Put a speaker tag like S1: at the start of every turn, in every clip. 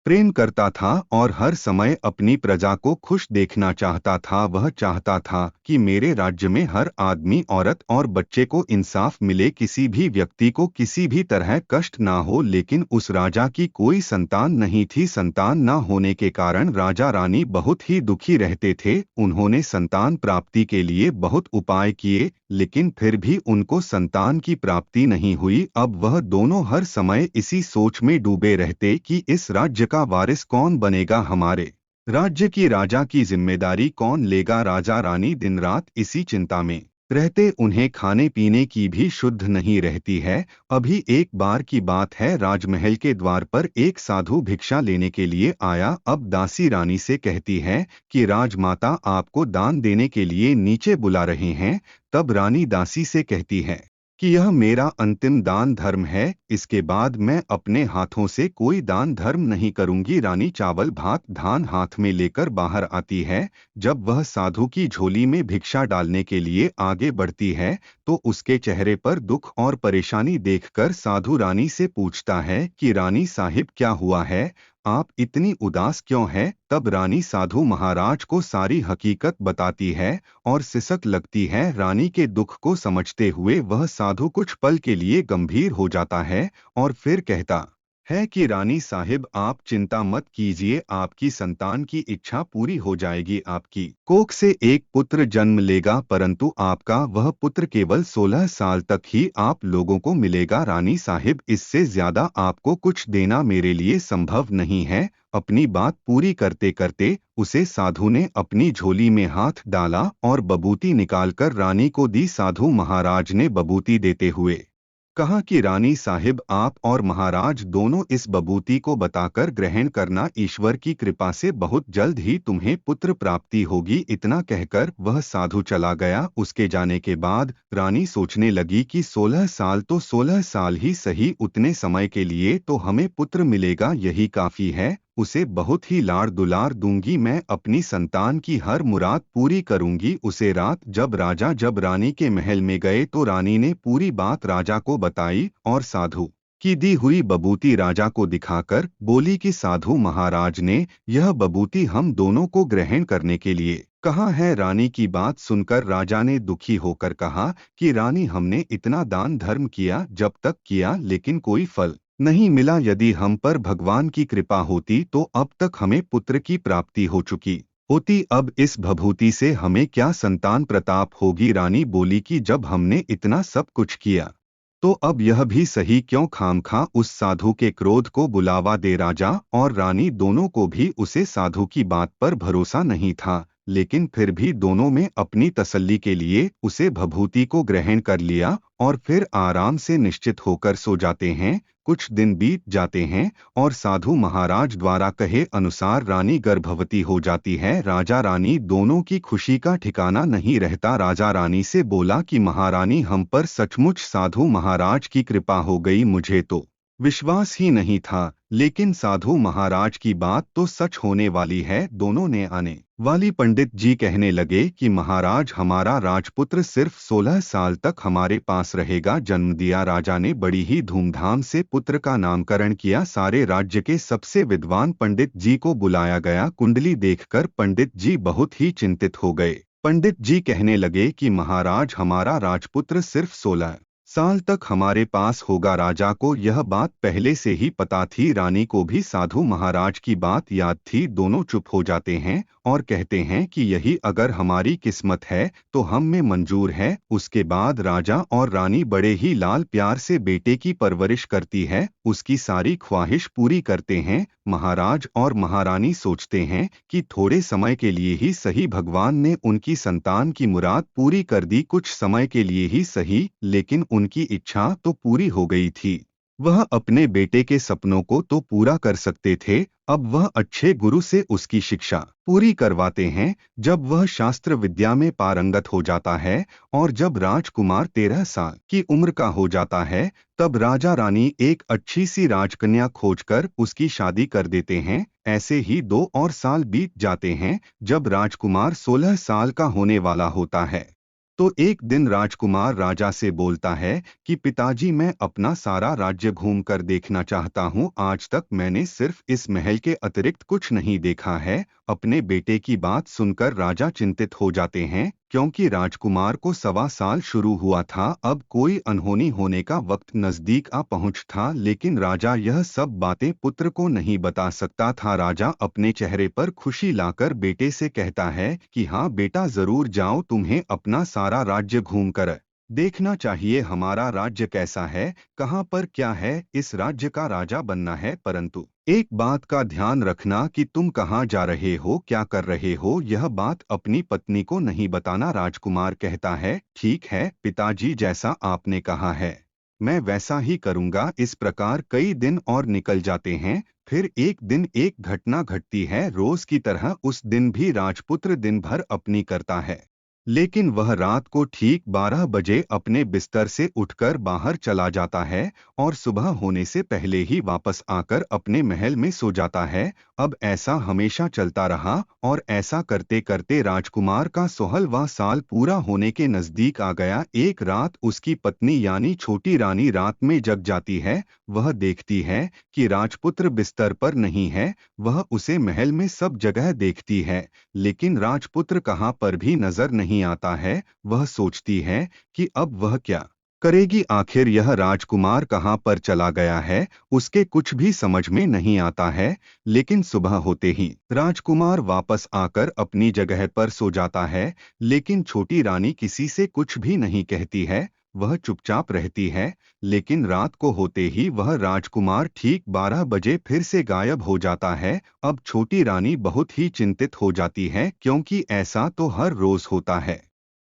S1: प्रेम करता था और हर समय अपनी प्रजा को खुश देखना चाहता था। वह चाहता था कि मेरे राज्य में हर आदमी, औरत और बच्चे को इंसाफ मिले, किसी भी व्यक्ति को किसी भी तरह कष्ट ना हो। लेकिन उस राजा की कोई संतान नहीं थी। संतान न होने के कारण राजा रानी बहुत ही दुखी रहते थे। उन्होंने संतान प्राप्ति के लिए बहुत उपाय किए, लेकिन फिर भी उनको संतान की प्राप्ति नहीं हुई। अब वह दोनों हर समय इसी सोच में डूबे रहते कि इस राज्य का वारिस कौन बनेगा, हमारे राज्य की राजा की जिम्मेदारी कौन लेगा। राजा रानी दिन रात इसी चिंता में रहते। उन्हें खाने पीने की भी शुद्ध नहीं रहती है। अभी एक बार की बात है, राजमहल के द्वार पर एक साधु भिक्षा लेने के लिए आया। अब दासी रानी से कहती है कि राजमाता आपको दान देने के लिए नीचे बुला रहे हैं। तब रानी दासी से कहती है कि यह मेरा अंतिम दान धर्म है, इसके बाद मैं अपने हाथों से कोई दान धर्म नहीं करूंगी। रानी चावल भात धान हाथ में लेकर बाहर आती है। जब वह साधु की झोली में भिक्षा डालने के लिए आगे बढ़ती है तो उसके चेहरे पर दुख और परेशानी देखकर साधु रानी से पूछता है कि रानी साहिब, क्या हुआ है, आप इतनी उदास क्यों हैं? तब रानी साधु महाराज को सारी हकीकत बताती है और सिसक लगती है। रानी के दुख को समझते हुए वह साधु कुछ पल के लिए गंभीर हो जाता है और फिर कहता है कि रानी साहिब, आप चिंता मत कीजिए, आपकी संतान की इच्छा पूरी हो जाएगी। आपकी कोख से एक पुत्र जन्म लेगा, परंतु आपका वह पुत्र केवल 16 साल तक ही आप लोगों को मिलेगा। रानी साहिब, इससे ज्यादा आपको कुछ देना मेरे लिए संभव नहीं है। अपनी बात पूरी करते करते उसे साधु ने अपनी झोली में हाथ डाला और बबूती निकालकर रानी को दी। साधु महाराज ने बबूती देते हुए कहा कि रानी साहिब, आप और महाराज दोनों इस बबूती को बताकर ग्रहण करना, ईश्वर की कृपा से बहुत जल्द ही तुम्हें पुत्र प्राप्ति होगी। इतना कहकर वह साधु चला गया। उसके जाने के बाद रानी सोचने लगी कि 16 साल तो 16 साल ही सही, उतने समय के लिए तो हमें पुत्र मिलेगा, यही काफी है। उसे बहुत ही लाड़ दुलार दूंगी, मैं अपनी संतान की हर मुराद पूरी करूंगी। उसे रात जब रानी के महल में गए तो रानी ने पूरी बात राजा को बताई और साधु की दी हुई बबूती राजा को दिखाकर बोली कि साधु महाराज ने यह बबूती हम दोनों को ग्रहण करने के लिए कहा है। रानी की बात सुनकर राजा ने दुखी होकर कहा कि रानी, हमने इतना दान धर्म किया, जब तक किया, लेकिन कोई फल नहीं मिला। यदि हम पर भगवान की कृपा होती तो अब तक हमें पुत्र की प्राप्ति हो चुकी होती। अब इस भभूति से हमें क्या संतान प्रताप होगी। रानी बोली कि जब हमने इतना सब कुछ किया तो अब यह भी सही क्यों खामखा उस साधु के क्रोध को बुलावा दे। राजा और रानी दोनों को भी उसे साधु की बात पर भरोसा नहीं था, लेकिन फिर भी दोनों में अपनी तसल्ली के लिए उसे भभूति को ग्रहण कर लिया और फिर आराम से निश्चित होकर सो जाते हैं। कुछ दिन बीत जाते हैं और साधु महाराज द्वारा कहे अनुसार रानी गर्भवती हो जाती है। राजा रानी दोनों की खुशी का ठिकाना नहीं रहता। राजा रानी से बोला कि महारानी, हम पर सचमुच साधु महाराज की कृपा हो गई। मुझे तो विश्वास ही नहीं था, लेकिन साधु महाराज की बात तो सच होने वाली है। दोनों ने आने वाली पंडित जी कहने लगे कि महाराज, हमारा राजपुत्र सिर्फ 16 साल तक हमारे पास रहेगा। जन्म दिया। राजा ने बड़ी ही धूमधाम से पुत्र का नामकरण किया। सारे राज्य के सबसे विद्वान पंडित जी को बुलाया गया। कुंडली देखकर पंडित जी बहुत ही चिंतित हो गए। पंडित जी कहने लगे कि महाराज, हमारा राजपुत्र सिर्फ 16 साल तक हमारे पास होगा। राजा को यह बात पहले से ही पता थी, रानी को भी साधु महाराज की बात याद थी। दोनों चुप हो जाते हैं और कहते हैं कि यही अगर हमारी किस्मत है तो हम में मंजूर है। उसके बाद राजा और रानी बड़े ही लाल प्यार से बेटे की परवरिश करती है, उसकी सारी ख्वाहिश पूरी करते हैं। महाराज और महारानी सोचते हैं कि थोड़े समय के लिए ही सही भगवान ने उनकी संतान की मुराद पूरी कर दी, कुछ समय के लिए ही सही, लेकिन उनकी इच्छा तो पूरी हो गई थी। वह अपने बेटे के सपनों को तो पूरा कर सकते थे, अब वह अच्छे गुरु से उसकी शिक्षा पूरी करवाते हैं। जब वह शास्त्र विद्या में पारंगत हो जाता है और जब राजकुमार 13 साल की उम्र का हो जाता है, तब राजा रानी एक अच्छी सी राजकन्या खोजकर उसकी शादी कर देते हैं। ऐसे ही 2 और साल बीत जाते हैं। जब राजकुमार 16 साल का होने वाला होता है तो एक दिन राजकुमार राजा से बोलता है कि पिताजी, मैं अपना सारा राज्य घूमकर देखना चाहता हूँ। आज तक मैंने सिर्फ इस महल के अतिरिक्त कुछ नहीं देखा है। अपने बेटे की बात सुनकर राजा चिंतित हो जाते हैं, क्योंकि राजकुमार को 1.25 साल शुरू हुआ था। अब कोई अनहोनी होने का वक्त नजदीक आ पहुंच था, लेकिन राजा यह सब बातें पुत्र को नहीं बता सकता था। राजा अपने चेहरे पर खुशी लाकर बेटे से कहता है कि हाँ बेटा, जरूर जाओ, तुम्हें अपना सारा राज्य घूमकर देखना चाहिए। हमारा राज्य कैसा है, कहाँ पर क्या है, इस राज्य का राजा बनना है। परंतु एक बात का ध्यान रखना कि तुम कहाँ जा रहे हो, क्या कर रहे हो, यह बात अपनी पत्नी को नहीं बताना। राजकुमार कहता है, ठीक है पिताजी, जैसा आपने कहा है मैं वैसा ही करूँगा। इस प्रकार कई दिन और निकल जाते हैं। फिर एक दिन एक घटना घटती है। रोज की तरह उस दिन भी राजपुत्र दिन भर अपनी करता है, लेकिन वह रात को ठीक 12 बजे अपने बिस्तर से उठकर बाहर चला जाता है और सुबह होने से पहले ही वापस आकर अपने महल में सो जाता है। अब ऐसा हमेशा चलता रहा और ऐसा करते करते राजकुमार का 16वां साल पूरा होने के नजदीक आ गया। एक रात उसकी पत्नी यानी छोटी रानी रात में जग जाती है। वह देखती है कि राजपुत्र बिस्तर पर नहीं है। वह उसे महल में सब जगह देखती है, लेकिन राजपुत्र कहाँ पर भी नजर नहीं आता है। वह सोचती है कि अब वह क्या करेगी, आखिर यह राजकुमार कहाँ पर चला गया है, उसके कुछ भी समझ में नहीं आता है। लेकिन सुबह होते ही राजकुमार वापस आकर अपनी जगह पर सो जाता है, लेकिन छोटी रानी किसी से कुछ भी नहीं कहती है। वह चुपचाप रहती है। लेकिन रात को होते ही वह राजकुमार ठीक 12 बजे फिर से गायब हो जाता है। अब छोटी रानी बहुत ही चिंतित हो जाती है, क्योंकि ऐसा तो हर रोज होता है।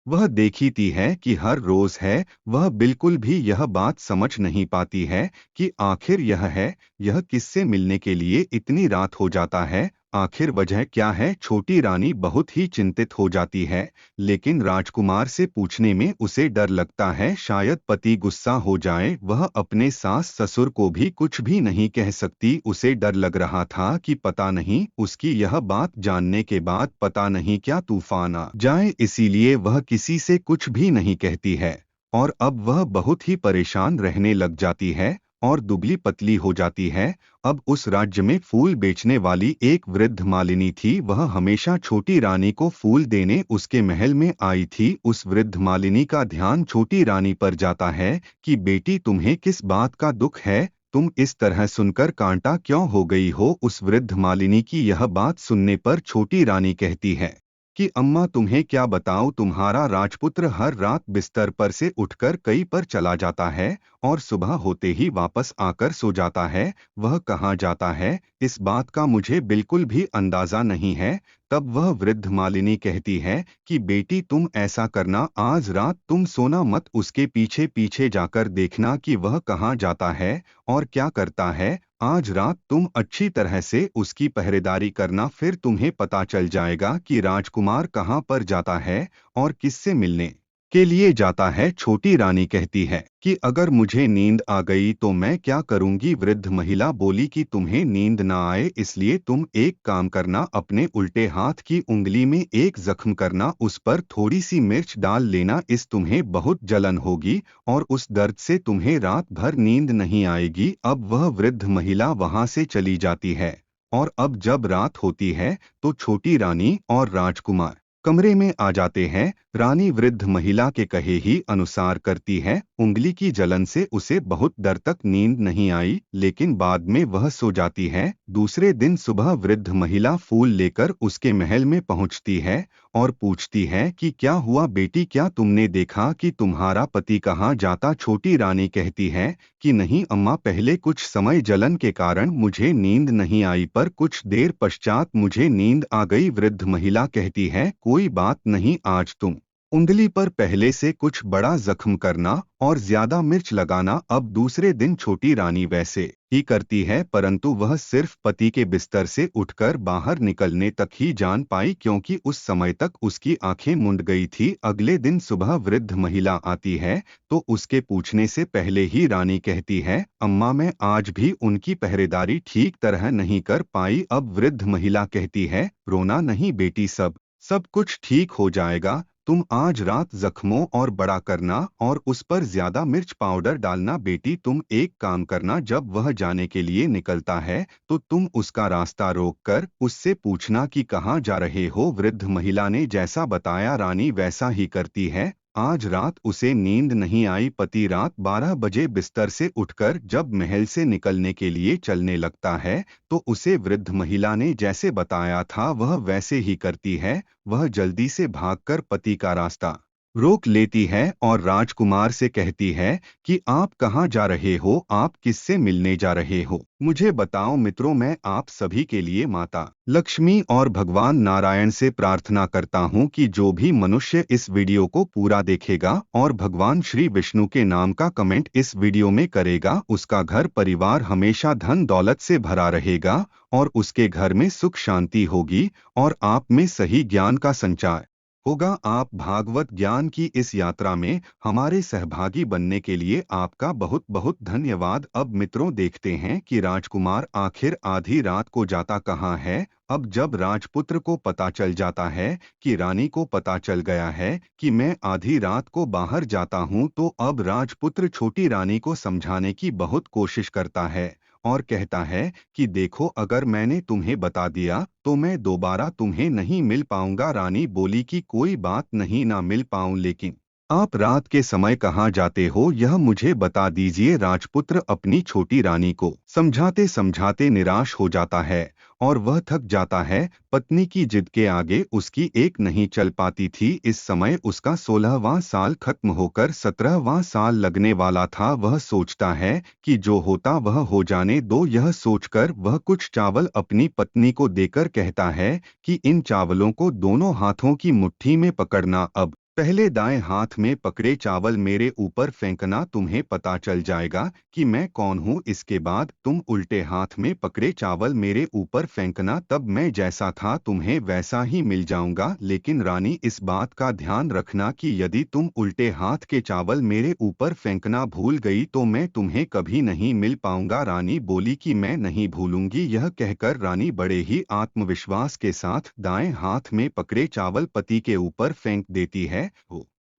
S1: वह देखती है कि हर रोज है। वह बिल्कुल भी यह बात समझ नहीं पाती है कि आखिर यह किससे मिलने के लिए इतनी रात हो जाता है, आखिर वजह क्या है। छोटी रानी बहुत ही चिंतित हो जाती है, लेकिन राजकुमार से पूछने में उसे डर लगता है, शायद पति गुस्सा हो जाए। वह अपने सास ससुर को भी कुछ भी नहीं कह सकती। उसे डर लग रहा था कि पता नहीं उसकी यह बात जानने के बाद पता नहीं क्या तूफान आ जाए, इसीलिए वह किसी से कुछ भी नहीं कहती है। और अब वह बहुत ही परेशान रहने लग जाती है और दुबली पतली हो जाती है। अब उस राज्य में फूल बेचने वाली एक वृद्ध मालिनी थी। वह हमेशा छोटी रानी को फूल देने उसके महल में आई थी। उस वृद्ध मालिनी का ध्यान छोटी रानी पर जाता है कि बेटी, तुम्हें किस बात का दुख है, तुम इस तरह सुनकर कांटा क्यों हो गई हो। उस वृद्ध मालिनी की यह बात सुनने पर छोटी रानी कहती है कि अम्मा, तुम्हें क्या बताऊं, तुम्हारा राजपुत्र हर रात बिस्तर पर से उठकर कहीं पर चला जाता है और सुबह होते ही वापस आकर सो जाता है। वह कहाँ जाता है, इस बात का मुझे बिल्कुल भी अंदाजा नहीं है। तब वह वृद्ध मालिनी कहती है कि बेटी, तुम ऐसा करना, आज रात तुम सोना मत, उसके पीछे पीछे जाकर देखना कि वह कहाँ जाता है और क्या करता है। आज रात तुम अच्छी तरह से उसकी पहरेदारी करना, फिर तुम्हें पता चल जाएगा कि राजकुमार कहाँ पर जाता है और किससे मिलने के लिए जाता है। छोटी रानी कहती है कि अगर मुझे नींद आ गई तो मैं क्या करूंगी। वृद्ध महिला बोली कि तुम्हें नींद ना आए इसलिए तुम एक काम करना, अपने उल्टे हाथ की उंगली में एक जख्म करना, उस पर थोड़ी सी मिर्च डाल लेना, इस तुम्हें बहुत जलन होगी और उस दर्द से तुम्हें रात भर नींद नहीं आएगी। अब वह वृद्ध महिला वहां से चली जाती है और अब जब रात होती है तो छोटी रानी और राजकुमार कमरे में आ जाते हैं। रानी वृद्ध महिला के कहे ही अनुसार करती है। उंगली की जलन से उसे बहुत देर तक नींद नहीं आई, लेकिन बाद में वह सो जाती है। दूसरे दिन सुबह वृद्ध महिला फूल लेकर उसके महल में पहुंचती है और पूछती है कि क्या हुआ बेटी, क्या तुमने देखा कि तुम्हारा पति कहाँ जाता। छोटी रानी कहती है कि नहीं अम्मा, पहले कुछ समय जलन के कारण मुझे नींद नहीं आई, पर कुछ देर पश्चात मुझे नींद आ गई। वृद्ध महिला कहती है कोई बात नहीं, आज तुम उंगली पर पहले से कुछ बड़ा जख्म करना और ज्यादा मिर्च लगाना। अब दूसरे दिन छोटी रानी वैसे ही करती है, परंतु वह सिर्फ पति के बिस्तर से उठकर बाहर निकलने तक ही जान पाई, क्योंकि उस समय तक उसकी आंखें मुंड गई थी। अगले दिन सुबह वृद्ध महिला आती है तो उसके पूछने से पहले ही रानी कहती है, अम्मा, मैं आज भी उनकी पहरेदारी ठीक तरह नहीं कर पाई। अब वृद्ध महिला कहती है, रोना नहीं बेटी, सब कुछ ठीक हो जाएगा। तुम आज रात जख्मों और बड़ा करना और उस पर ज्यादा मिर्च पाउडर डालना। बेटी तुम एक काम करना, जब वह जाने के लिए निकलता है तो तुम उसका रास्ता रोककर उससे पूछना कि कहाँ जा रहे हो। वृद्ध महिला ने जैसा बताया रानी वैसा ही करती है। आज रात उसे नींद नहीं आई। पति रात 12 बजे बिस्तर से उठकर जब महल से निकलने के लिए चलने लगता है तो उसे वृद्ध महिला ने जैसे बताया था वह वैसे ही करती है। वह जल्दी से भागकर पति का रास्ता रोक लेती है और राजकुमार से कहती है कि आप कहाँ जा रहे हो, आप किससे मिलने जा रहे हो, मुझे बताओ। मित्रों, मैं आप सभी के लिए माता लक्ष्मी और भगवान नारायण से प्रार्थना करता हूँ कि जो भी मनुष्य इस वीडियो को पूरा देखेगा और भगवान श्री विष्णु के नाम का कमेंट इस वीडियो में करेगा, उसका घर परिवार हमेशा धन दौलत से भरा रहेगा और उसके घर में सुख शांति होगी और आप में सही ज्ञान का संचार होगा। आप भागवत ज्ञान की इस यात्रा में हमारे सहभागी बनने के लिए आपका बहुत बहुत धन्यवाद। अब मित्रों देखते हैं कि राजकुमार आखिर आधी रात को जाता कहाँ है। अब जब राजपुत्र को पता चल जाता है कि रानी को पता चल गया है कि मैं आधी रात को बाहर जाता हूँ, तो अब राजपुत्र छोटी रानी को समझाने की बहुत कोशिश करता है और कहता है कि देखो, अगर मैंने तुम्हें बता दिया तो मैं दोबारा तुम्हें नहीं मिल पाऊंगा। रानी बोली कि कोई बात नहीं, ना मिल पाऊं, लेकिन आप रात के समय कहाँ जाते हो यह मुझे बता दीजिए। राजपुत्र अपनी छोटी रानी को समझाते समझाते निराश हो जाता है और वह थक जाता है। पत्नी की जिद के आगे उसकी एक नहीं चल पाती थी। इस समय उसका 16वां साल खत्म होकर 17वां साल लगने वाला था। वह सोचता है कि जो होता वह हो जाने दो। यह सोचकर वह कुछ चावल अपनी पत्नी को देकर कहता है कि इन चावलों को दोनों हाथों की मुट्ठी में पकड़ना। अब पहले दाएं हाथ में पकड़े चावल मेरे ऊपर फेंकना, तुम्हें पता चल जाएगा कि मैं कौन हूँ। इसके बाद तुम उल्टे हाथ में पकड़े चावल मेरे ऊपर फेंकना, तब मैं जैसा था तुम्हें वैसा ही मिल जाऊंगा। लेकिन रानी, इस बात का ध्यान रखना कि यदि तुम उल्टे हाथ के चावल मेरे ऊपर फेंकना भूल गई तो मैं तुम्हें कभी नहीं मिल पाऊंगा। रानी बोली कि मैं नहीं भूलूंगी। यह कहकर रानी बड़े ही आत्मविश्वास के साथ दाएं हाथ में पकड़े चावल पति के ऊपर फेंक देती है।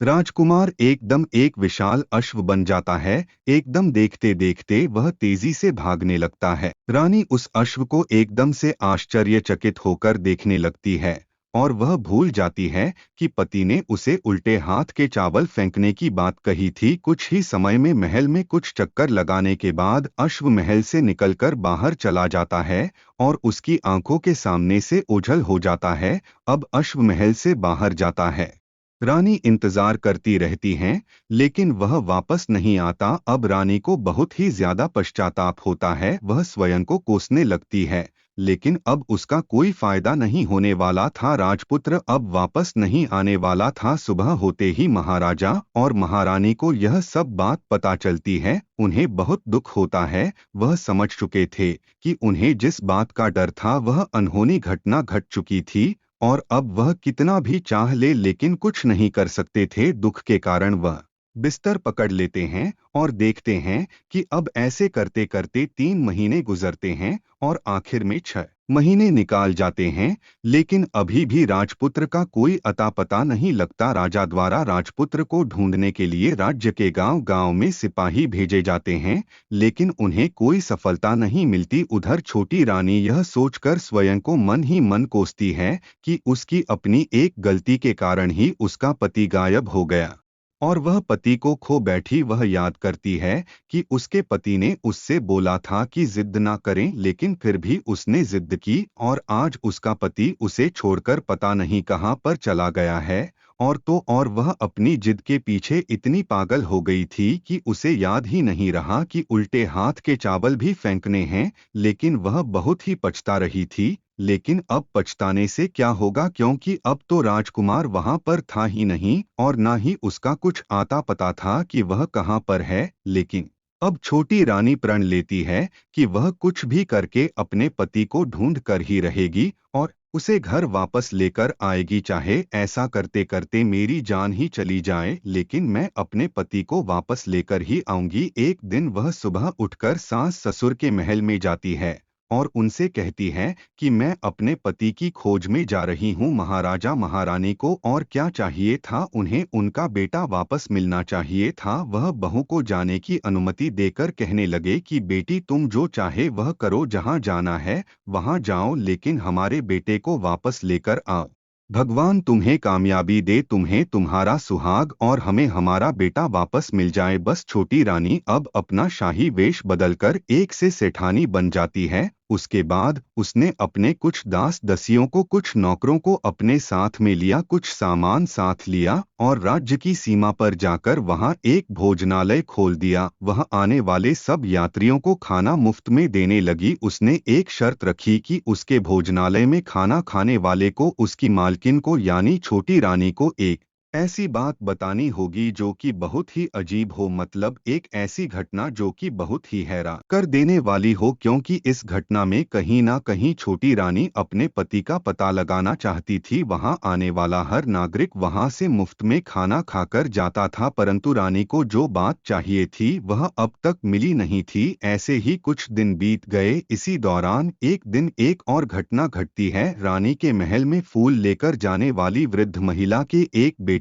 S1: राजकुमार एकदम एक विशाल अश्व बन जाता है। एकदम देखते देखते वह तेजी से भागने लगता है। रानी उस अश्व को एकदम से आश्चर्यचकित होकर देखने लगती है और वह भूल जाती है कि पति ने उसे उल्टे हाथ के चावल फेंकने की बात कही थी। कुछ ही समय में महल में कुछ चक्कर लगाने के बाद अश्व महल से निकलकर बाहर चला जाता है और उसकी आंखों के सामने से ओझल हो जाता है। अब अश्व महल से बाहर जाता है। रानी इंतजार करती रहती हैं, लेकिन वह वापस नहीं आता। अब रानी को बहुत ही ज्यादा पश्चाताप होता है। वह स्वयं को कोसने लगती है, लेकिन अब उसका कोई फायदा नहीं होने वाला था। राजपुत्र अब वापस नहीं आने वाला था। सुबह होते ही महाराजा और महारानी को यह सब बात पता चलती है। उन्हें बहुत दुख होता है। वह समझ चुके थे कि उन्हें जिस बात का डर था वह अनहोनी घटना घट चुकी थी और अब वह कितना भी चाह ले लेकिन कुछ नहीं कर सकते थे। दुख के कारण वह बिस्तर पकड़ लेते हैं और देखते हैं कि अब ऐसे करते करते 3 महीने गुजरते हैं और आखिर में 6 महीने निकाल जाते हैं, लेकिन अभी भी राजपुत्र का कोई अता पता नहीं लगता। राजा द्वारा राजपुत्र को ढूंढने के लिए राज्य के गांव-गांव में सिपाही भेजे जाते हैं, लेकिन उन्हें कोई सफलता नहीं मिलती। उधर छोटी रानी यह सोचकर स्वयं को मन ही मन कोसती है कि उसकी अपनी एक गलती के कारण ही उसका पति गायब हो गया और वह पति को खो बैठी। वह याद करती है कि उसके पति ने उससे बोला था कि जिद ना करें, लेकिन फिर भी उसने जिद की और आज उसका पति उसे छोड़कर पता नहीं कहां पर चला गया है। और वह अपनी जिद के पीछे इतनी पागल हो गई थी कि उसे याद ही नहीं रहा कि उल्टे हाथ के चावल भी फेंकने हैं। लेकिन वह बहुत ही पछता रही थी। लेकिन अब पछताने से क्या होगा, क्योंकि अब तो राजकुमार वहां पर था ही नहीं और ना ही उसका कुछ आता पता था कि वह कहां पर है। लेकिन अब छोटी रानी प्रण लेती है कि वह कुछ भी करके अपने पति को ढूंढ कर ही रहेगी और उसे घर वापस लेकर आएगी, चाहे ऐसा करते करते मेरी जान ही चली जाए, लेकिन मैं अपने पति को वापस लेकर ही आऊंगी। एक दिन वह सुबह उठकर सास ससुर के महल में जाती है और उनसे कहती है कि मैं अपने पति की खोज में जा रही हूँ। महाराजा महारानी को और क्या चाहिए था, उन्हें उनका बेटा वापस मिलना चाहिए था। वह बहू को जाने की अनुमति देकर कहने लगे कि बेटी तुम जो चाहे वह करो, जहाँ जाना है वहाँ जाओ, लेकिन हमारे बेटे को वापस लेकर आओ। भगवान तुम्हें कामयाबी दे, तुम्हें तुम्हारा सुहाग और हमें हमारा बेटा वापस मिल जाए। बस छोटी रानी अब अपना शाही वेश बदलकर एक से सेठानी बन जाती है। उसके बाद उसने अपने कुछ दास दसियों को, कुछ नौकरों को अपने साथ में लिया, कुछ सामान साथ लिया और राज्य की सीमा पर जाकर वहां एक भोजनालय खोल दिया। वह आने वाले सब यात्रियों को खाना मुफ्त में देने लगी। उसने एक शर्त रखी कि उसके भोजनालय में खाना खाने वाले को, उसकी मालकिन को यानी छोटी रानी को, एक ऐसी बात बतानी होगी जो कि बहुत ही अजीब हो, मतलब एक ऐसी घटना जो कि बहुत ही हैरान कर देने वाली हो, क्योंकि इस घटना में कहीं ना कहीं छोटी रानी अपने पति का पता लगाना चाहती थी। वहां आने वाला हर नागरिक वहां से मुफ्त में खाना खाकर जाता था, परंतु रानी को जो बात चाहिए थी वह अब तक मिली नहीं थी। ऐसे ही कुछ दिन बीत गए। इसी दौरान एक दिन एक और घटना घटती है। रानी के महल में फूल लेकर जाने वाली वृद्ध महिला के एक बेटा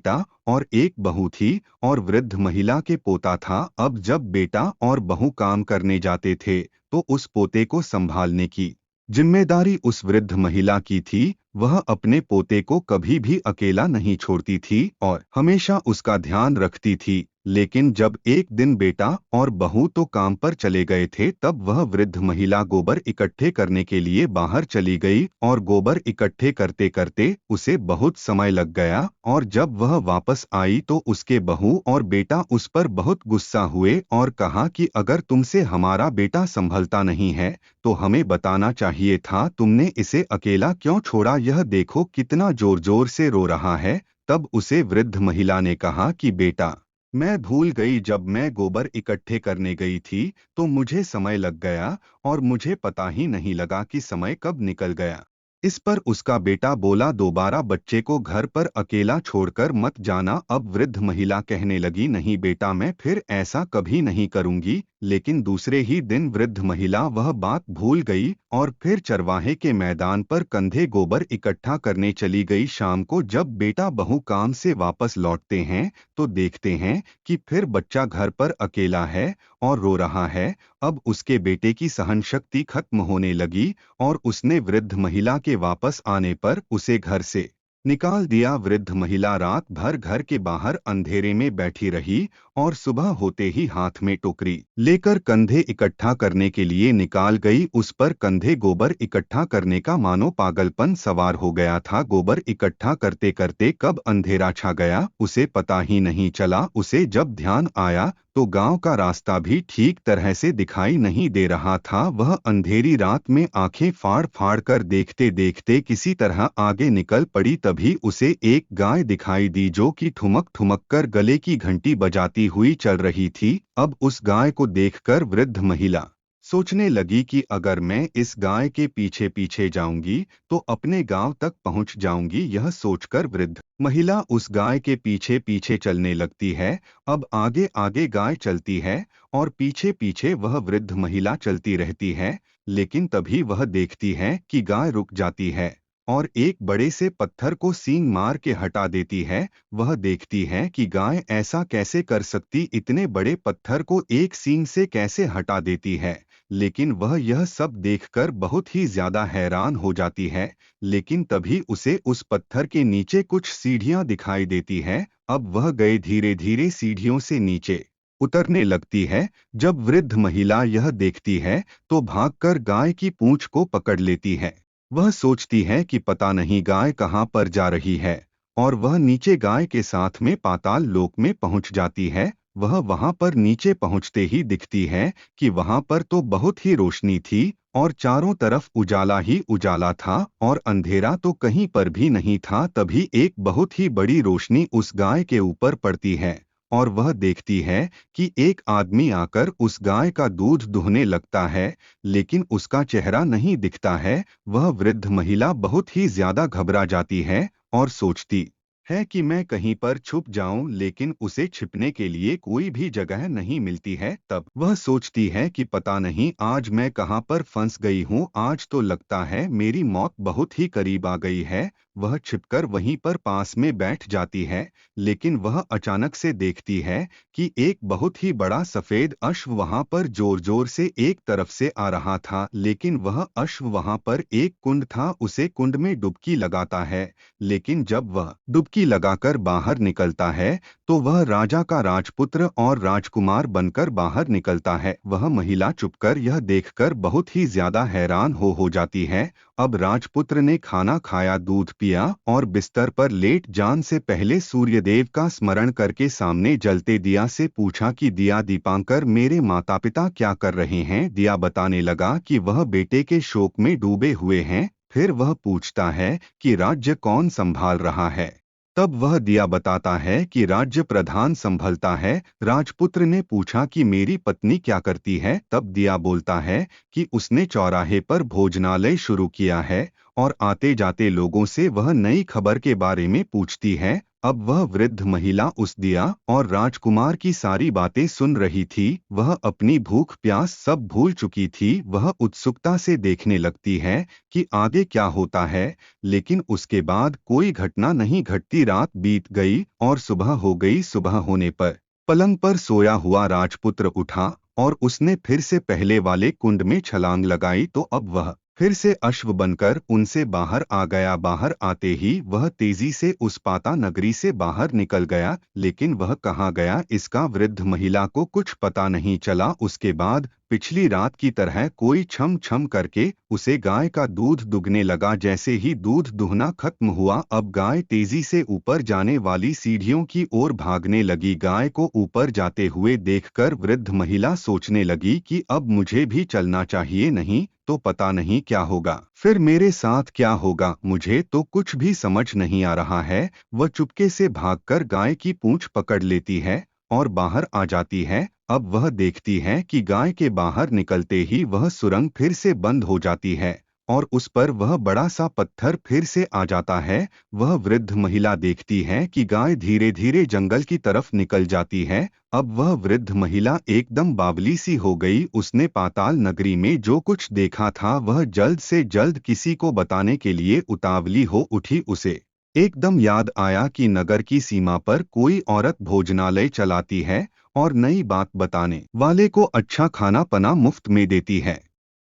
S1: और एक बहू थी, और वृद्ध महिला के पोता था। अब जब बेटा और बहू काम करने जाते थे तो उस पोते को संभालने की जिम्मेदारी उस वृद्ध महिला की थी। वह अपने पोते को कभी भी अकेला नहीं छोड़ती थी और हमेशा उसका ध्यान रखती थी। लेकिन जब एक दिन बेटा और बहू तो काम पर चले गए थे, तब वह वृद्ध महिला गोबर इकट्ठे करने के लिए बाहर चली गई और गोबर इकट्ठे करते करते उसे बहुत समय लग गया। और जब वह वापस आई तो उसके बहू और बेटा उस पर बहुत गुस्सा हुए और कहा कि अगर तुमसे हमारा बेटा संभलता नहीं है तो हमें बताना चाहिए था, तुमने इसे अकेला क्यों छोड़ा, यह देखो कितना जोर जोर से रो रहा है। तब उसे वृद्ध महिला ने कहा कि बेटा, मैं भूल गई, जब मैं गोबर इकट्ठे करने गई थी तो मुझे समय लग गया और मुझे पता ही नहीं लगा कि समय कब निकल गया। इस पर उसका बेटा बोला, दोबारा बच्चे को घर पर अकेला छोड़कर मत जाना। अब वृद्ध महिला कहने लगी, नहीं बेटा, मैं फिर ऐसा कभी नहीं करूंगी। लेकिन दूसरे ही दिन वृद्ध महिला वह बात भूल गई और फिर चरवाहे के मैदान पर कंधे गोबर इकट्ठा करने चली गई। शाम को जब बेटा बहू काम से वापस लौटते हैं तो देखते हैं कि फिर बच्चा घर पर अकेला है और रो रहा है। अब उसके बेटे की सहन शक्ति खत्म होने लगी और उसने वृद्ध महिला के वापस आने पर उसे घर से निकाल दिया। वृद्ध महिला रात भर घर के बाहर अंधेरे में बैठी रही और सुबह होते ही हाथ में टोकरी लेकर कंधे इकट्ठा करने के लिए निकाल गई। उस पर कंधे गोबर इकट्ठा करने का मानो पागलपन सवार हो गया था। गोबर इकट्ठा करते करते कब अंधेरा छा गया उसे पता ही नहीं चला। उसे जब ध्यान आया तो गांव का रास्ता भी ठीक तरह से दिखाई नहीं दे रहा था। वह अंधेरी रात में आंखें फाड़ फाड़ कर देखते देखते किसी तरह आगे निकल पड़ी। तभी उसे एक गाय दिखाई दी जो कि ठुमक ठुमक कर गले की घंटी बजाती हुई चल रही थी। अब उस गाय को देखकर वृद्ध महिला सोचने लगी कि अगर मैं इस गाय के पीछे पीछे जाऊंगी तो अपने गांव तक पहुंच जाऊंगी। यह सोचकर वृद्ध महिला उस गाय के पीछे पीछे चलने लगती है। अब आगे आगे गाय चलती है और पीछे पीछे वह वृद्ध महिला चलती रहती है। लेकिन तभी वह देखती है कि गाय रुक जाती है और एक बड़े से पत्थर को सींग मार के हटा देती है। वह देखती है कि गाय ऐसा कैसे कर सकती, इतने बड़े पत्थर को एक सींग से कैसे हटा देती है। लेकिन वह यह सब देखकर बहुत ही ज्यादा हैरान हो जाती है। लेकिन तभी उसे उस पत्थर के नीचे कुछ सीढ़ियां दिखाई देती है। अब वह गए धीरे धीरे सीढ़ियों से नीचे उतरने लगती है। जब वृद्ध महिला यह देखती है तो भागकर गाय की पूंछ को पकड़ लेती है। वह सोचती है कि पता नहीं गाय कहाँ पर जा रही है और वह नीचे गाय के साथ में पाताल लोक में पहुंच जाती है। वह वहां पर नीचे पहुंचते ही दिखती है कि वहां पर तो बहुत ही रोशनी थी और चारों तरफ उजाला ही उजाला था और अंधेरा तो कहीं पर भी नहीं था। तभी एक बहुत ही बड़ी रोशनी उस गाय के ऊपर पड़ती है और वह देखती है कि एक आदमी आकर उस गाय का दूध दुहने लगता है, लेकिन उसका चेहरा नहीं दिखता है। वह वृद्ध महिला बहुत ही ज्यादा घबरा जाती है और सोचती है कि मैं कहीं पर छुप जाऊं, लेकिन उसे छिपने के लिए कोई भी जगह नहीं मिलती है। तब वह सोचती है कि पता नहीं आज मैं कहां पर फंस गई हूं, आज तो लगता है मेरी मौत बहुत ही करीब आ गई है। वह छिपकर वहीं पर पास में बैठ जाती है, लेकिन वह अचानक से देखती है कि एक बहुत ही बड़ा सफेद अश्व वहां पर जोर जोर से एक तरफ से आ रहा था। लेकिन वह अश्व वहां पर एक कुंड था, उसे कुंड में डुबकी लगाता है। लेकिन जब वह डुबकी लगाकर बाहर निकलता है तो वह राजा का राजपुत्र और राजकुमार बनकर बाहर निकलता है। वह महिला चुपकर यह देखकर बहुत ही ज्यादा हैरान हो जाती है। अब राजपुत्र ने खाना खाया, दूध पिया और बिस्तर पर लेट जान से पहले सूर्यदेव का स्मरण करके सामने जलते दिया से पूछा कि दिया दीपांकर, मेरे माता पिता क्या कर रहे हैं? दिया बताने लगा कि वह बेटे के शोक में डूबे हुए हैं। फिर वह पूछता है कि राज्य कौन संभाल रहा है? तब वह दिया बताता है कि राज्य प्रधान संभलता है। राजपुत्र ने पूछा कि मेरी पत्नी क्या करती है? तब दिया बोलता है कि उसने चौराहे पर भोजनालय शुरू किया है और आते जाते लोगों से वह नई खबर के बारे में पूछती है। अब वह वृद्ध महिला उस दिया और राजकुमार की सारी बातें सुन रही थी। वह अपनी भूख प्यास सब भूल चुकी थी। वह उत्सुकता से देखने लगती है कि आगे क्या होता है, लेकिन उसके बाद कोई घटना नहीं घटती। रात बीत गई और सुबह हो गई। सुबह होने पर पलंग पर सोया हुआ राजपुत्र उठा और उसने फिर से पहले वाले कुंड में छलांग लगाई। तो अब वह फिर से अश्व बनकर उनसे बाहर आ गया। बाहर आते ही वह तेजी से उस पाता नगरी से बाहर निकल गया, लेकिन वह कहाँ गया इसका वृद्ध महिला को कुछ पता नहीं चला। उसके बाद पिछली रात की तरह कोई छम छम करके उसे गाय का दूध दुगने लगा। जैसे ही दूध दुहना खत्म हुआ, अब गाय तेजी से ऊपर जाने वाली सीढ़ियों की ओर भागने लगी। गाय को ऊपर जाते हुए देखकर वृद्ध महिला सोचने लगी कि अब मुझे भी चलना चाहिए, नहीं तो पता नहीं क्या होगा, फिर मेरे साथ क्या होगा, मुझे तो कुछ भी समझ नहीं आ रहा है। वह चुपके से भागकर गाय की पूंछ पकड़ लेती है और बाहर आ जाती है। अब वह देखती है कि गाय के बाहर निकलते ही वह सुरंग फिर से बंद हो जाती है और उस पर वह बड़ा सा पत्थर फिर से आ जाता है। वह वृद्ध महिला देखती है कि गाय धीरे धीरे जंगल की तरफ निकल जाती है। अब वह वृद्ध महिला एकदम बावली सी हो गई। उसने पाताल नगरी में जो कुछ देखा था वह जल्द से जल्द किसी को बताने के लिए उतावली हो उठी। उसे एकदम याद आया कि नगर की सीमा पर कोई औरत भोजनालय चलाती है और नई बात बताने वाले को अच्छा खाना पना मुफ्त में देती है।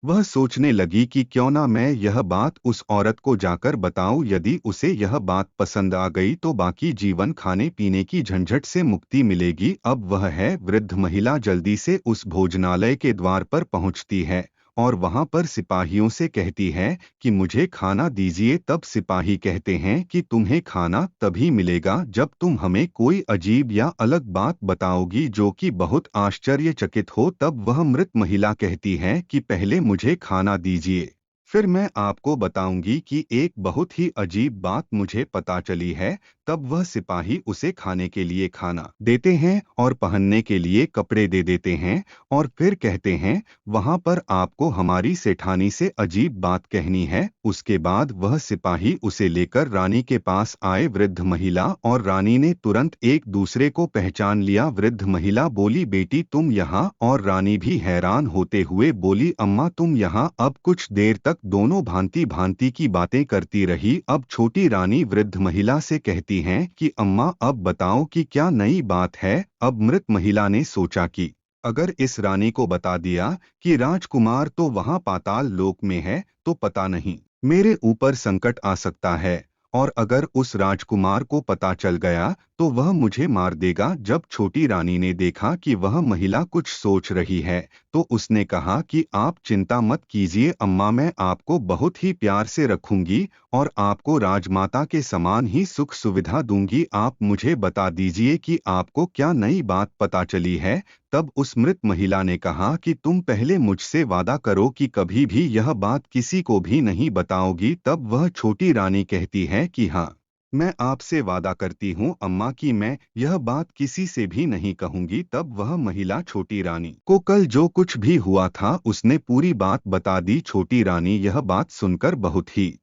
S1: वह सोचने लगी कि क्यों ना मैं यह बात उस औरत को जाकर बताऊं। यदि उसे यह बात पसंद आ गई तो बाकी जीवन खाने पीने की झंझट से मुक्ति मिलेगी। अब वह है वृद्ध महिला जल्दी से उस भोजनालय के द्वार पर पहुंचती है और वहां पर सिपाहियों से कहती है कि मुझे खाना दीजिए। तब सिपाही कहते हैं कि तुम्हें खाना तभी मिलेगा जब तुम हमें कोई अजीब या अलग बात बताओगी जो कि बहुत आश्चर्यचकित हो। तब वह मृत महिला कहती है कि पहले मुझे खाना दीजिए, फिर मैं आपको बताऊंगी कि एक बहुत ही अजीब बात मुझे पता चली है। तब वह सिपाही उसे खाने के लिए खाना देते हैं और पहनने के लिए कपड़े दे देते हैं और फिर कहते हैं वहां पर आपको हमारी सेठानी से अजीब बात कहनी है। उसके बाद वह सिपाही उसे लेकर रानी के पास आए। वृद्ध महिला और रानी ने तुरंत एक दूसरे को पहचान लिया। वृद्ध महिला बोली, बेटी तुम यहाँ? और रानी भी हैरान होते हुए बोली, अम्मा तुम यहाँ? अब कुछ देर तक दोनों भांति भांति की बातें करती रही। अब छोटी रानी वृद्ध महिला से कहती हैं कि अम्मा अब बताओ कि क्या नई बात है। अब मृत महिला ने सोचा कि अगर इस रानी को बता दिया कि राजकुमार तो वहां पाताल लोक में है तो पता नहीं मेरे ऊपर संकट आ सकता है, और अगर उस राजकुमार को पता चल गया तो वह मुझे मार देगा। जब छोटी रानी ने देखा कि वह महिला कुछ सोच रही है तो उसने कहा कि आप चिंता मत कीजिए अम्मा, मैं आपको बहुत ही प्यार से रखूंगी और आपको राजमाता के समान ही सुख सुविधा दूंगी। आप मुझे बता दीजिए कि आपको क्या नई बात पता चली है। तब उस मृत महिला ने कहा कि तुम पहले मुझसे वादा करो कि कभी भी यह बात किसी को भी नहीं बताओगी। तब वह छोटी रानी कहती है कि हाँ, मैं आपसे वादा करती हूँ अम्मा कि मैं यह बात किसी से भी नहीं कहूंगी। तब वह महिला छोटी रानी को कल जो कुछ भी हुआ था उसने पूरी बात बता दी। छोटी रानी यह बात सुनकर बहुत ही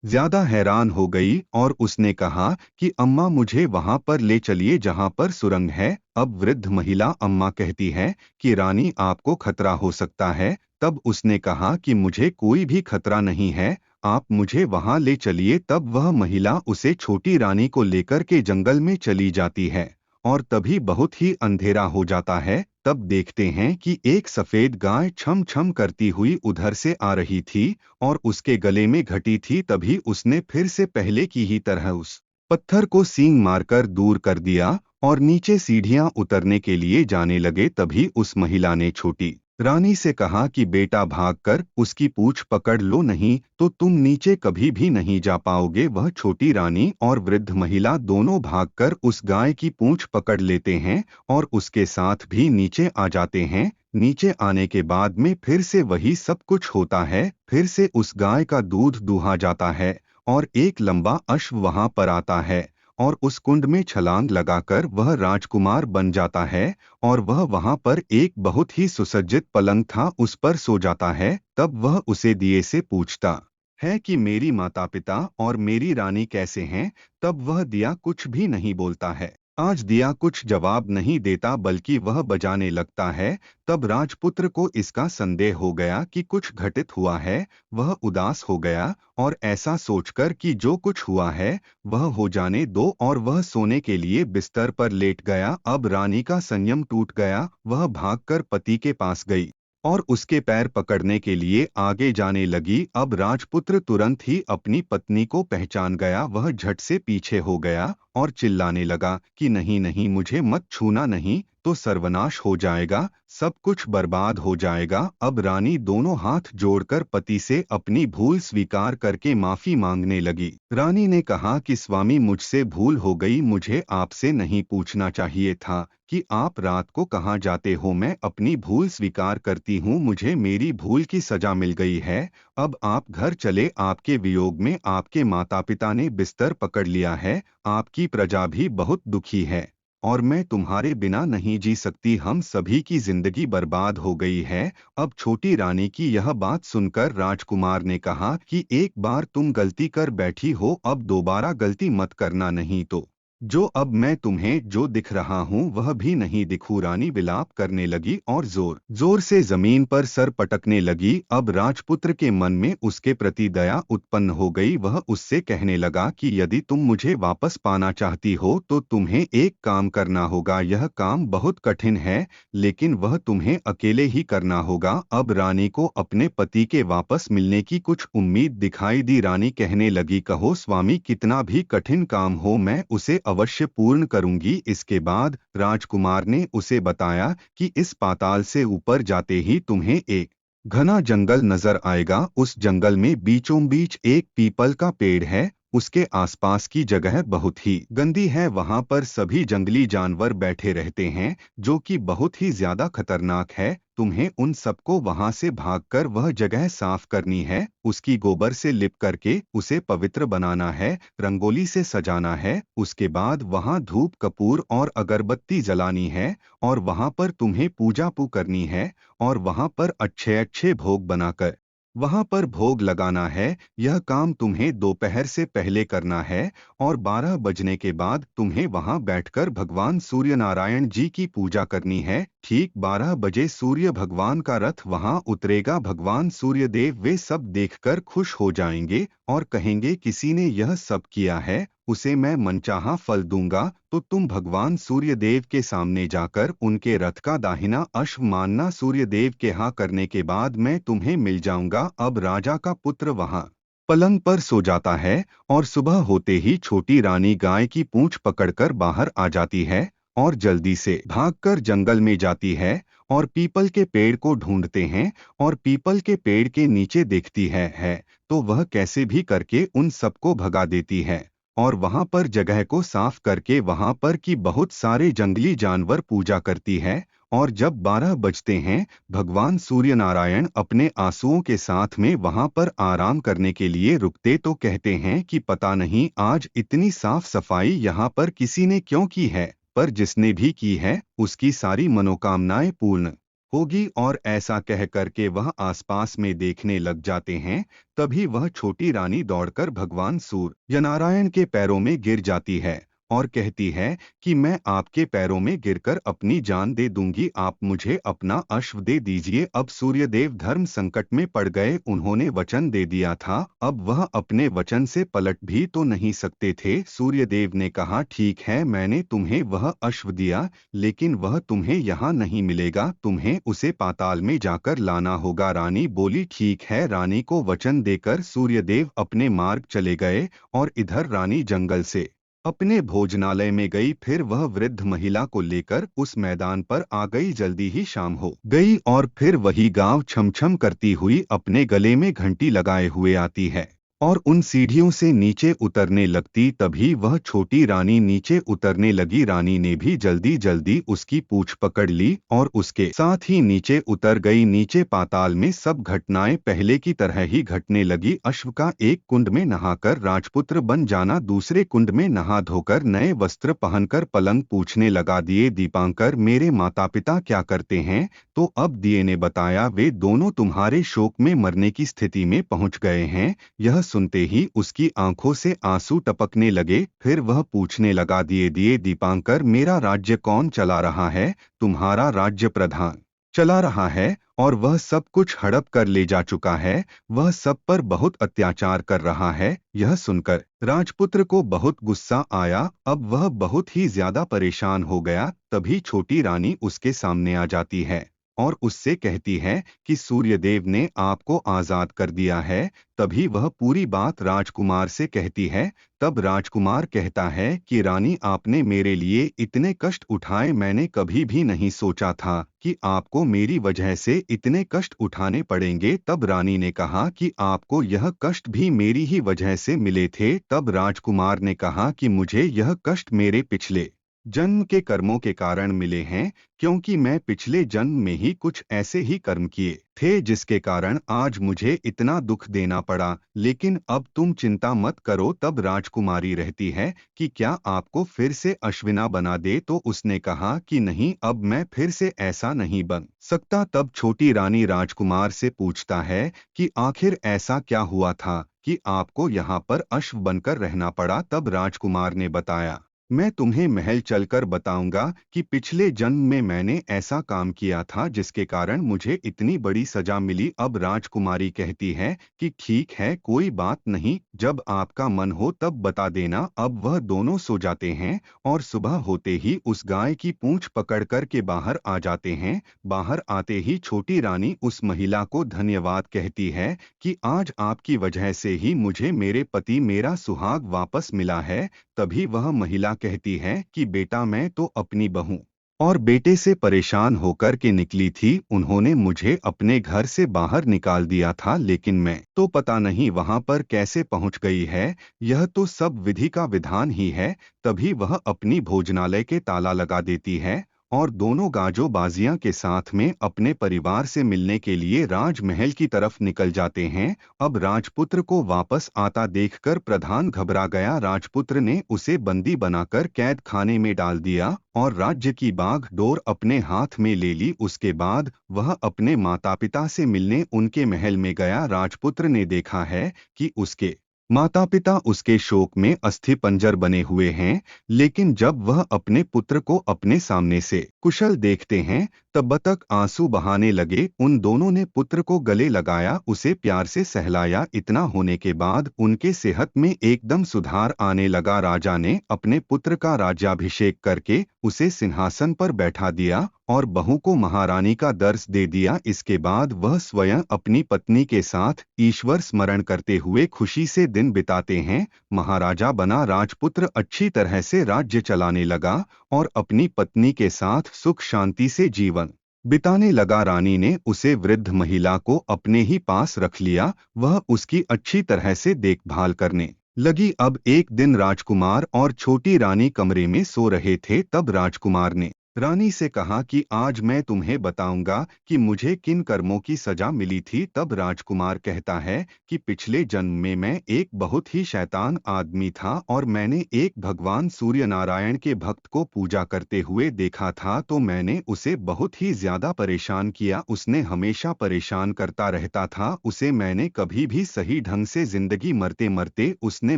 S1: ज्यादा हैरान हो गई और उसने कहा कि अम्मा मुझे वहां पर ले चलिए जहां पर सुरंग है। अब वृद्ध महिला अम्मा कहती है कि रानी आपको खतरा हो सकता है। तब उसने कहा कि मुझे कोई भी खतरा नहीं है, आप मुझे वहां ले चलिए। तब वह महिला उसे छोटी रानी को लेकर के जंगल में चली जाती है और तभी बहुत ही अंधेरा हो जाता है। तब देखते हैं कि एक सफेद गाय छम छम करती हुई उधर से आ रही थी और उसके गले में घटी थी। तभी उसने फिर से पहले की ही तरह उस पत्थर को सींग मारकर दूर कर दिया और नीचे सीढ़ियां उतरने के लिए जाने लगे। तभी उस महिला ने छोटी रानी से कहा कि बेटा भागकर उसकी पूंछ पकड़ लो, नहीं तो तुम नीचे कभी भी नहीं जा पाओगे। वह छोटी रानी और वृद्ध महिला दोनों भागकर उस गाय की पूंछ पकड़ लेते हैं और उसके साथ भी नीचे आ जाते हैं। नीचे आने के बाद में फिर से वही सब कुछ होता है। फिर से उस गाय का दूध दूहा जाता है और एक लंबा अश्व वहां पर आता है और उस कुंड में छलांग लगाकर वह राजकुमार बन जाता है और वह वहां पर एक बहुत ही सुसज्जित पलंग था उस पर सो जाता है। तब वह उसे दिए से पूछता है कि मेरी माता पिता और मेरी रानी कैसे हैं। तब वह दिया कुछ भी नहीं बोलता है। आज दिया कुछ जवाब नहीं देता बल्कि वह बजाने लगता है। तब राजपुत्र को इसका संदेह हो गया कि कुछ घटित हुआ है। वह उदास हो गया और ऐसा सोचकर कि जो कुछ हुआ है वह हो जाने दो, और वह सोने के लिए बिस्तर पर लेट गया। अब रानी का संयम टूट गया। वह भागकर पति के पास गई और उसके पैर पकड़ने के लिए आगे जाने लगी। अब राजपुत्र तुरंत ही अपनी पत्नी को पहचान गया। वह झट से पीछे हो गया और चिल्लाने लगा कि नहीं नहीं, मुझे मत छूना, नहीं तो सर्वनाश हो जाएगा, सब कुछ बर्बाद हो जाएगा। अब रानी दोनों हाथ जोड़कर पति से अपनी भूल स्वीकार करके माफी मांगने लगी। रानी ने कहा कि स्वामी, मुझसे भूल हो गई, मुझे आपसे नहीं पूछना चाहिए था कि आप रात को कहाँ जाते हो। मैं अपनी भूल स्वीकार करती हूँ, मुझे मेरी भूल की सजा मिल गई है। अब आप घर चले, आपके वियोग में आपके माता पिता ने बिस्तर पकड़ लिया है, आपकी प्रजा भी बहुत दुखी है और मैं तुम्हारे बिना नहीं जी सकती। हम सभी की जिंदगी बर्बाद हो गई है। अब छोटी रानी की यह बात सुनकर राजकुमार ने कहा कि एक बार तुम गलती कर बैठी हो, अब दोबारा गलती मत करना, नहीं तो जो अब मैं तुम्हें जो दिख रहा हूँ वह भी नहीं दिखूं। रानी विलाप करने लगी और जोर जोर से जमीन पर सर पटकने लगी। अब राजपुत्र के मन में उसके प्रति दया उत्पन्न हो गई। वह उससे कहने लगा कि यदि तुम मुझे वापस पाना चाहती हो तो तुम्हें एक काम करना होगा। यह काम बहुत कठिन है लेकिन वह तुम्हें अकेले ही करना होगा। अब रानी को अपने पति के वापस मिलने की कुछ उम्मीद दिखाई दी। रानी कहने लगी, कहो स्वामी, कितना भी कठिन काम हो मैं उसे अवश्य पूर्ण करूंगी। इसके बाद राजकुमार ने उसे बताया कि इस पाताल से ऊपर जाते ही तुम्हें एक घना जंगल नजर आएगा। उस जंगल में बीचों बीच एक पीपल का पेड़ है। उसके आसपास की जगह बहुत ही गंदी है, वहां पर सभी जंगली जानवर बैठे रहते हैं जो कि बहुत ही ज्यादा खतरनाक है। तुम्हें उन सबको वहां से भागकर वह जगह साफ करनी है, उसकी गोबर से लिप करके उसे पवित्र बनाना है, रंगोली से सजाना है। उसके बाद वहां धूप कपूर और अगरबत्ती जलानी है और वहां पर तुम्हें पूजा पू करनी है और वहां पर अच्छे अच्छे भोग बनाकर वहां पर भोग लगाना है। यह काम तुम्हें दोपहर से पहले करना है और 12 बजने के बाद तुम्हें वहां बैठकर भगवान सूर्य नारायण जी की पूजा करनी है। ठीक 12 बजे सूर्य भगवान का रथ वहां उतरेगा। भगवान सूर्यदेव वे सब देखकर खुश हो जाएंगे और कहेंगे किसी ने यह सब किया है उसे मैं मनचाहा फल दूंगा। तो तुम भगवान सूर्यदेव के सामने जाकर उनके रथ का दाहिना अश्व मानना। सूर्यदेव के हाँ करने के बाद मैं तुम्हें मिल जाऊंगा। अब राजा का पुत्र वहां पलंग पर सो जाता है और सुबह होते ही छोटी रानी गाय की पूंछ पकड़कर बाहर आ जाती है और जल्दी से भागकर जंगल में जाती है और पीपल के पेड़ को ढूंढते हैं और पीपल के पेड़ के नीचे देखती है तो वह कैसे भी करके उन सबको भगा देती है और वहां पर जगह को साफ करके वहां पर की बहुत सारे जंगली जानवर पूजा करती है। और जब 12 बजते हैं भगवान सूर्य नारायण अपने आंसुओं के साथ में वहां पर आराम करने के लिए रुकते तो कहते हैं कि पता नहीं आज इतनी साफ सफाई यहाँ पर किसी ने क्यों की है, पर जिसने भी की है उसकी सारी मनोकामनाएं पूर्ण होगी और ऐसा कह करके वह आसपास में देखने लग जाते हैं। तभी वह छोटी रानी दौड़कर भगवान सूर्य नारायण के पैरों में गिर जाती है और कहती है कि मैं आपके पैरों में गिरकर अपनी जान दे दूंगी, आप मुझे अपना अश्व दे दीजिए। अब सूर्यदेव धर्म संकट में पड़ गए, उन्होंने वचन दे दिया था, अब वह अपने वचन से पलट भी तो नहीं सकते थे। सूर्यदेव ने कहा ठीक है, मैंने तुम्हें वह अश्व दिया, लेकिन वह तुम्हें यहाँ नहीं मिलेगा, तुम्हें उसे पाताल में जाकर लाना होगा। रानी बोली ठीक है। रानी को वचन देकर सूर्यदेव अपने मार्ग चले गए और इधर रानी जंगल से अपने भोजनालय में गई। फिर वह वृद्ध महिला को लेकर उस मैदान पर आ गई। जल्दी ही शाम हो गई और फिर वही गांव छम छम करती हुई अपने गले में घंटी लगाए हुए आती है और उन सीढ़ियों से नीचे उतरने लगती। तभी वह छोटी रानी नीचे उतरने लगी। रानी ने भी जल्दी जल्दी उसकी पूंछ पकड़ ली और उसके साथ ही नीचे उतर गई। नीचे पाताल में सब घटनाएं पहले की तरह ही घटने लगी। अश्व का एक कुंड में नहाकर राजपुत्र बन जाना, दूसरे कुंड में नहा धोकर नए वस्त्र पहनकर पलंग पूछने लगा। दिए दीपांकर, मेरे माता पिता क्या करते हैं? तो अब दिए ने बताया, वे दोनों तुम्हारे शोक में मरने की स्थिति में पहुंच गए हैं। यह सुनते ही उसकी आंखों से आंसू टपकने लगे। फिर वह पूछने लगा, दिए दिए दीपांकर, मेरा राज्य कौन चला रहा है? तुम्हारा राज्य प्रधान चला रहा है और वह सब कुछ हड़प कर ले जा चुका है, वह सब पर बहुत अत्याचार कर रहा है। यह सुनकर राजपुत्र को बहुत गुस्सा आया। अब वह बहुत ही ज्यादा परेशान हो गया। तभी छोटी रानी उसके सामने आ जाती है और उससे कहती है कि सूर्यदेव ने आपको आजाद कर दिया है। तभी वह पूरी बात राजकुमार से कहती है। तब राजकुमार कहता है कि रानी, आपने मेरे लिए इतने कष्ट उठाए, मैंने कभी भी नहीं सोचा था कि आपको मेरी वजह से इतने कष्ट उठाने पड़ेंगे। तब रानी ने कहा कि आपको यह कष्ट भी मेरी ही वजह से मिले थे। तब राजकुमार ने कहा कि मुझे यह कष्ट मेरे पिछले जन्म के कर्मों के कारण मिले हैं, क्योंकि मैं पिछले जन्म में ही कुछ ऐसे ही कर्म किए थे जिसके कारण आज मुझे इतना दुख देना पड़ा। लेकिन अब तुम चिंता मत करो। तब राजकुमारी रहती है कि क्या आपको फिर से अश्विना बना दे? तो उसने कहा कि नहीं, अब मैं फिर से ऐसा नहीं बन सकता। तब छोटी रानी राजकुमार से पूछता है कि आखिर ऐसा क्या हुआ था कि आपको यहाँ पर अश्व बनकर रहना पड़ा? तब राजकुमार ने बताया, मैं तुम्हें महल चलकर बताऊंगा कि पिछले जन्म में मैंने ऐसा काम किया था जिसके कारण मुझे इतनी बड़ी सजा मिली। अब राजकुमारी कहती है कि ठीक है, कोई बात नहीं, जब आपका मन हो तब बता देना। अब वह दोनों सो जाते हैं और सुबह होते ही उस गाय की पूंछ पकड़ कर के बाहर आ जाते हैं। बाहर आते ही छोटी रानी उस महिला को धन्यवाद कहती है कि आज आपकी वजह से ही मुझे मेरे पति, मेरा सुहाग वापस मिला है। तभी वह महिला कहती है कि बेटा, मैं तो अपनी बहू और बेटे से परेशान होकर के निकली थी, उन्होंने मुझे अपने घर से बाहर निकाल दिया था, लेकिन मैं तो पता नहीं वहां पर कैसे पहुंच गई है, यह तो सब विधि का विधान ही है। तभी वह अपनी भोजनालय के ताला लगा देती है और दोनों गाजो बाजियां के साथ में अपने परिवार से मिलने के लिए राजमहल की तरफ निकल जाते हैं। अब राजपुत्र को वापस आता देखकर प्रधान घबरा गया। राजपुत्र ने उसे बंदी बनाकर कैद खाने में डाल दिया और राज्य की बागडोर अपने हाथ में ले ली। उसके बाद वह अपने माता पिता से मिलने उनके महल में गया। राजपुत्र ने देखा है कि उसके माता पिता उसके शोक में अस्थि पंजर बने हुए हैं, लेकिन जब वह अपने पुत्र को अपने सामने से कुशल देखते हैं तब तक आंसू बहाने लगे। उन दोनों ने पुत्र को गले लगाया, उसे प्यार से सहलाया। इतना होने के बाद उनके सेहत में एकदम सुधार आने लगा। राजा ने अपने पुत्र का राज्याभिषेक करके उसे सिंहासन पर बैठा दिया और बहू को महारानी का दर्श दे दिया। इसके बाद वह स्वयं अपनी पत्नी के साथ ईश्वर स्मरण करते हुए खुशी से दिन बिताते हैं। महाराजा बना राजपुत्र अच्छी तरह से राज्य चलाने लगा और अपनी पत्नी के साथ सुख शांति से जीवन बिताने लगा। रानी ने उसे वृद्ध महिला को अपने ही पास रख लिया, वह उसकी अच्छी तरह से देखभाल करने लगी। अब एक दिन राजकुमार और छोटी रानी कमरे में सो रहे थे। तब राजकुमार ने रानी से कहा कि आज मैं तुम्हें बताऊंगा कि मुझे किन कर्मों की सजा मिली थी। तब राजकुमार कहता है कि पिछले जन्म में मैं एक बहुत ही शैतान आदमी था और मैंने एक भगवान सूर्य नारायण के भक्त को पूजा करते हुए देखा था, तो मैंने उसे बहुत ही ज्यादा परेशान किया। उसने हमेशा परेशान करता रहता था, उसे मैंने कभी भी सही ढंग से जिंदगी मरते मरते उसने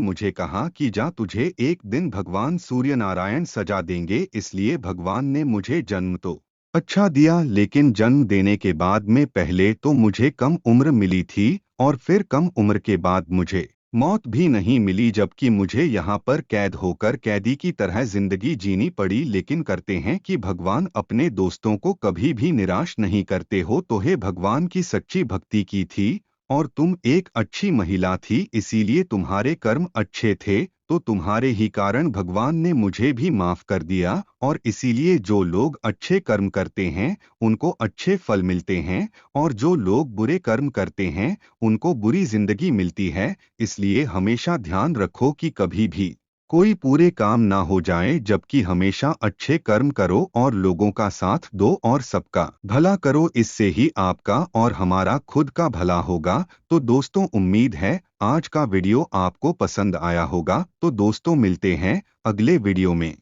S1: मुझे कहा कि जा, तुझे एक दिन भगवान सूर्य नारायण सजा देंगे। इसलिए भगवान ने मुझे जन्म तो अच्छा दिया, लेकिन जन्म देने के बाद में पहले तो मुझे कम उम्र मिली थी और फिर कम उम्र के बाद मुझे मौत भी नहीं मिली, जबकि मुझे यहाँ पर कैद होकर कैदी की तरह जिंदगी जीनी पड़ी। लेकिन करते हैं कि भगवान अपने दोस्तों को कभी भी निराश नहीं करते हो। तो हे भगवान की सच्ची भक्ति की थी और तुम एक अच्छी महिला थी, इसीलिए तुम्हारे कर्म अच्छे थे, तो तुम्हारे ही कारण भगवान ने मुझे भी माफ कर दिया। और इसीलिए जो लोग अच्छे कर्म करते हैं उनको अच्छे फल मिलते हैं, और जो लोग बुरे कर्म करते हैं उनको बुरी जिंदगी मिलती है। इसलिए हमेशा ध्यान रखो कि कभी भी कोई पूरे काम ना हो जाए, जबकि हमेशा अच्छे कर्म करो और लोगों का साथ दो और सबका भला करो। इससे ही आपका और हमारा खुद का भला होगा। तो दोस्तों, उम्मीद है आज का वीडियो आपको पसंद आया होगा। तो दोस्तों, मिलते हैं अगले वीडियो में।